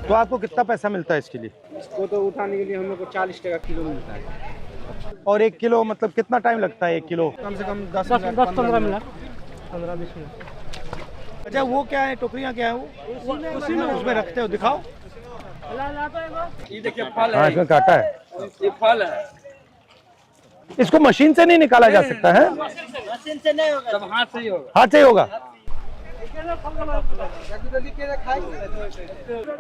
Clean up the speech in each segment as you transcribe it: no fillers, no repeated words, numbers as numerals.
तो आपको कितना पैसा मिलता है इसके लिए? इसको तो उठाने के लिए हम लोग को 40 टका किलो मिलता है। और 1 किलो मतलब कितना टाइम लगता है 1 किलो? कम से कम 10-15 मिनट, 15-20 मिनट। अच्छा वो क्या है, टोकरियाँ क्या है वो? उसी में उसमें रखते हो, दिखाओ। ये देखिए फल हाँ, है, इसमें काटा है। ये फल है। इसको मशीन से नहीं निकाला जा सकता है? मशीन से नहीं होगा, सब हाथ से ही होगा। हाथ से ही होगा।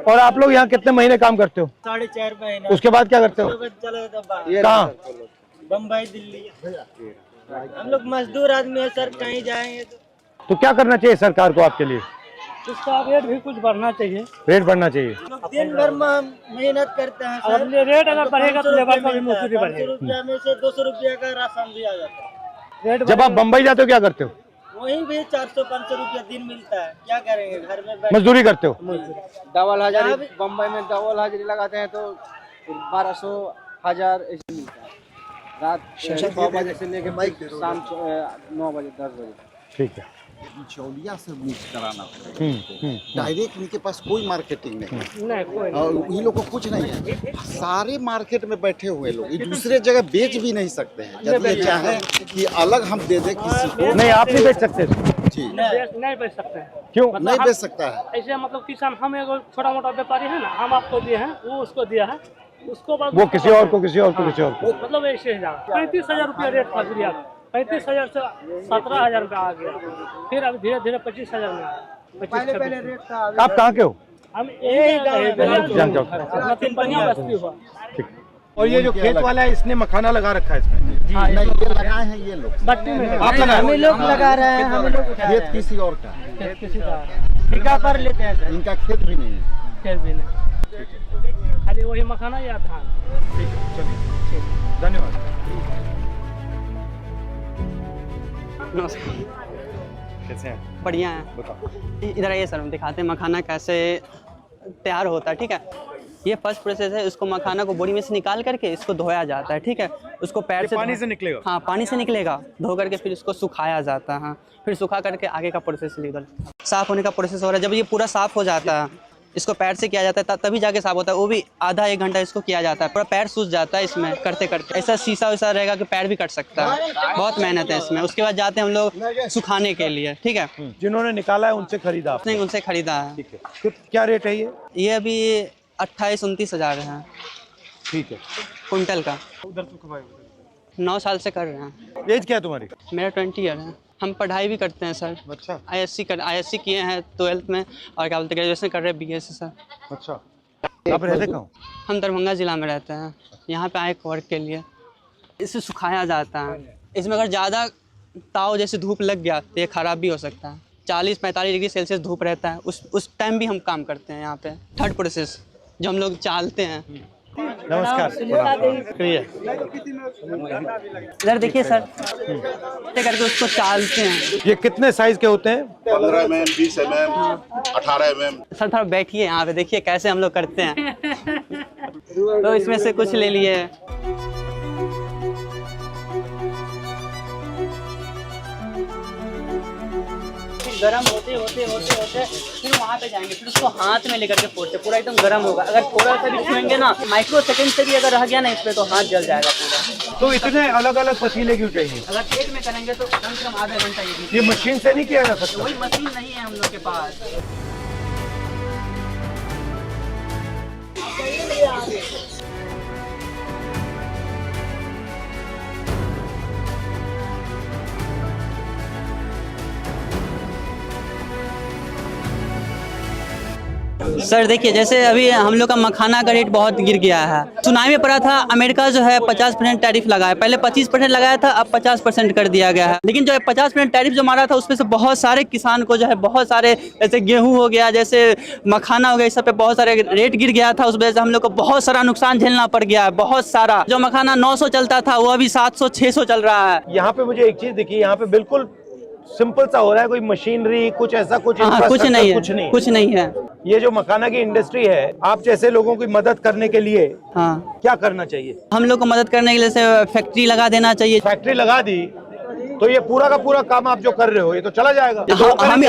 और आप लोग यहाँ कितने महीने काम करते हो? 4.5 महीने। उसके बाद क्या करते हो? कहाँ? बम्बई, दिल्ली। हम लोग मजदूर आदमी है सर, कहीं जाएंगे तो क्या करना चाहिए सरकार को आपके लिए? उसका रेट भी कुछ बढ़ना चाहिए। रेट बढ़ना चाहिए। दिन भर में हम मेहनत करते हैं सर। अब रेट अगर बढ़ेगा तो लेबर का भी मजदूरी बढ़ेगा। 500 रुपया में से 200 रुपया का राशन भी आ जाता है। जब आप बम्बई जाते हो क्या करते हो? वहीं भी 400-500 रुपया दिन मिलता है। क्या करेंगे, घर में मजदूरी करते हो? डबल हाजिरी, बम्बई में डबल हाजिरी लगाते हैं तो 1200-1000 ऐसे मिलता है। रात 6 बजे से लेकर शाम 9 बजे 10 बजे। ठीक है। बिचौलिया से मिक्स कराना पड़ेगा। डायरेक्ट इनके पास कोई मार्केटिंग नहीं, और ये लोग को कुछ नहीं है। सारे मार्केट में बैठे हुए लोग ये दूसरे जगह बेच भी नहीं सकते हैं। यदि ये चाहें कि अलग हम दे दें किसी को, नहीं आप नहीं बेच सकते जी नहीं बेच सकते हैं। क्यों? नहीं बेच सकता है। ऐसे मतलब किसान, हम एगो छोटा मोटा व्यापारी है ना, हम आपको दिए हैं, वो उसको दिया है, उसको बाद वो किसी और को, किसी और को, किसी और को। मतलब ऐसे ही जाएगा। 35,000 रुपया रेट था बिरिया का। 35,000 से 17,000 रुपया आ गया, फिर अब धीरे धीरे 25,000 में आया। पहले रेट था। आप कहाँ के हो? हम यही बस्ती हुआ। ठीक। और ये जो खेत वाला है इसने मखाना लगा रखा है इसमें? नहीं, ये लगाए हैं ये लोग। बट्टी में आप लगाए? हम लोग लगा रहे हैं, हम लोग खेत किसी और का, किसी का ठेका पर लेते हैं सर। इनका खेत भी नहीं है। खेत भी नहीं, खाली वही मखाना या धान। ठीक है, चलिए, धन्यवाद। कैसे हैं? बढ़िया है। बताओ। इधर आइए सर, हम दिखाते हैं मखाना कैसे तैयार होता है। ठीक है, ये फर्स्ट प्रोसेस है। इसको मखाना को बोरी में से निकाल करके इसको धोया जाता है। ठीक है, उसको पैर से पानी से निकलेगा? हाँ, पानी से निकलेगा। धो करके फिर इसको सुखाया जाता है। हाँ, फिर सुखा करके आगे का प्रोसेस इधर साफ़ होने का प्रोसेस हो रहा है। जब ये पूरा साफ़ हो जाता है, इसको पैर से किया जाता है तभी जाके साफ होता है। वो भी आधा 1 घंटा इसको किया जाता है। पूरा पैर सूज जाता है इसमें करते करते। ऐसा शीशा वैसा रहेगा कि पैर भी कट सकता है। बहुत मेहनत है इसमें। उसके बाद जाते हैं हम लोग सुखाने के लिए। ठीक है, जिन्होंने निकाला है उनसे खरीदा आपने? नहीं, उनसे खरीदा है। ठीक है। तो क्या रेट है ये? ये अभी 28-29 हज़ार है ठीक है। कुंटल का। 9 साल से कर रहे हैं। एज क्या है तुम्हारी? मेरा 20 ईयर है। हम पढ़ाई भी करते हैं सर। अच्छा। ISC किए हैं 12th में, और क्या बोलते हैं ग्रेजुएशन कर रहे हैं BSc सर। अच्छा। आप रहते कहाँ? हम दरभंगा ज़िला में रहते हैं। यहाँ पे आए वर्क के लिए। इसे सुखाया जाता है। इसमें अगर ज़्यादा ताव जैसे धूप लग गया तो ये ख़राब भी हो सकता है। 40-45 डिग्री सेल्सियस धूप रहता है, उस टाइम भी हम काम करते हैं यहाँ पे। थर्ड प्रोसेस जो हम लोग चालते हैं। नमस्कार। इधर देखिए सर, ऐसे करके उसको चालते हैं। ये कितने साइज के होते हैं? 15 mm, 20 mm, 18 mm। सर थोड़ा बैठिए यहाँ पे, देखिए कैसे हम लोग करते हैं। तो इसमें से कुछ ले लिए। गरम होते होते होते होते फिर वहाँ पे जाएंगे, फिर उसको हाथ में लेकर के फोड़ते। पूरा एकदम गरम होगा। अगर थोड़ा सा भी छुएंगे ना, माइक्रो सेकंड से भी अगर रह गया ना इस पे, तो हाथ जल जाएगा पूरा। तो इतने अलग अलग पतीले क्यों चाहिए? अगर एक में करेंगे तो कम से कम आधा घंटा। ये मशीन से नहीं किया जा सकता? वही मशीन नहीं है हम लोग के पास। सर देखिए, जैसे अभी हम लोग का मखाना का रेट बहुत गिर गया है। सुनाई में पड़ा था अमेरिका जो है 50% टैरिफ लगाया। पहले 25% लगाया था, अब 50% कर दिया गया है। लेकिन जो है 50% टैरिफ जो मारा था उसमें से बहुत सारे किसान को जो है बहुत सारे, जैसे गेहूं हो गया, जैसे मखाना हो गया, इस सब पे बहुत सारे रेट गिर गया था। उस वजह से हम लोग को बहुत सारा नुकसान झेलना पड़ गया है, बहुत सारा। जो मखाना 900 चलता था वो अभी 700-600 चल रहा है। यहाँ पे मुझे एक चीज दिखी, यहाँ पे बिल्कुल सिंपल सा हो रहा है। कोई मशीनरी कुछ ऐसा कुछ कुछ नहीं है, कुछ नहीं है। ये जो मखाना की इंडस्ट्री है, आप जैसे लोगों की मदद करने के लिए क्या करना चाहिए? हम लोग को मदद करने के लिए फैक्ट्री लगा देना चाहिए। फैक्ट्री लगा दी तो ये पूरा का पूरा काम आप जो कर रहे हो ये तो चला जाएगा।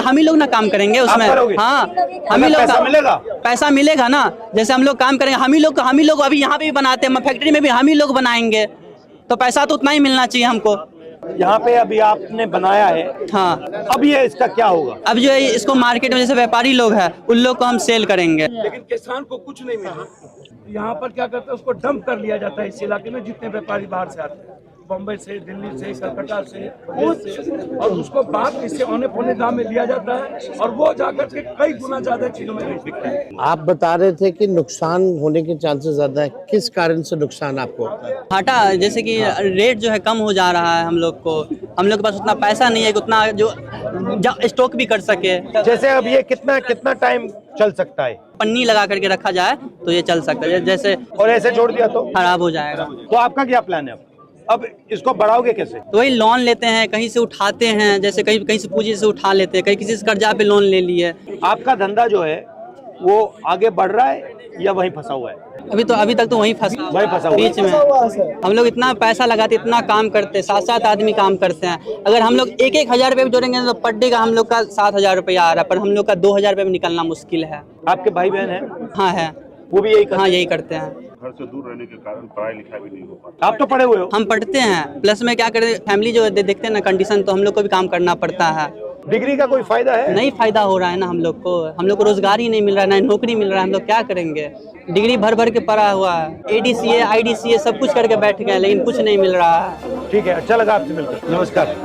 हम ही लोग ना काम करेंगे उसमें। करोगे? हाँ, हम ही लोग पैसा मिलेगा, पैसा मिलेगा ना। जैसे हम लोग काम करेंगे, हम ही लोग अभी यहाँ पे भी बनाते हैं, फैक्ट्री में भी हम ही लोग बनाएंगे, तो पैसा तो उतना ही मिलना चाहिए हमको। यहाँ पे अभी आपने बनाया है, हाँ, अब ये इसका क्या होगा? अब जो है इसको मार्केट में जैसे व्यापारी लोग हैं उन लोग को हम सेल करेंगे। लेकिन किसान को कुछ नहीं मिला। यहाँ पर क्या करते हैं, उसको डंप कर लिया जाता है इस इलाके में, जितने व्यापारी बाहर से आते हैं, बम्बई से, दिल्ली से, कलकत्ता से, और उसको बाद इससे औने पौने दाम में लिया जाता है और वो जाकर के कई गुना ज्यादा चीजों में बिकता है। आप बता रहे थे कि नुकसान होने के चांसेस ज्यादा है, किस कारण से नुकसान आपको होता है? घाटा, जैसे कि रेट जो है कम हो जा रहा है, हम लोग के पास उतना पैसा नहीं है कि उतना जो स्टॉक भी कर सके। जैसे अब ये कितना टाइम चल सकता है? पन्नी लगा करके रखा जाए तो ये चल सकता है, जैसे और ऐसे छोड़ दिया तो खराब हो जाएगा। तो आपका क्या प्लान है अब इसको बढ़ाओगे कैसे? तो वही लोन लेते हैं, कहीं से उठाते हैं, जैसे कहीं से पूंजी से उठा लेते हैं, कहीं किसी से कर्जा पे लोन ले लिए। आपका धंधा जो है वो आगे बढ़ रहा है या वहीं फंसा हुआ है? अभी तक तो वहीं फंसा हुआ बीच में। हम लोग इतना पैसा लगाते, इतना काम करते, 7 आदमी काम करते हैं। अगर हम लोग 1 हज़ार रुपये भी जोड़ेंगे तो पर डे का हम लोग का 7,000 रुपया आ रहा है, पर हम लोग का 2,000 रुपये में निकलना मुश्किल है। आपके भाई बहन है? हाँ है, वो भी यही करते हैं। घर से दूर रहने के कारण पढ़ाई लिखाई भी नहीं हो पाता। आप तो पढ़े हुए हो? हम पढ़ते हैं, प्लस में क्या करें, फैमिली जो देखते हैं ना कंडीशन, तो हम लोग को भी काम करना पड़ता है। डिग्री का कोई फायदा है? नहीं फायदा हो रहा है ना हम लोग को रोजगार ही नहीं मिल रहा है, ना नौकरी मिल रहा है, हम लोग क्या करेंगे? डिग्री भर के पढ़ा हुआ है, ADCA IDCA सब कुछ करके बैठ गए, लेकिन कुछ नहीं मिल रहा है। ठीक है, अच्छा लगा आपसे मिलकर। नमस्कार।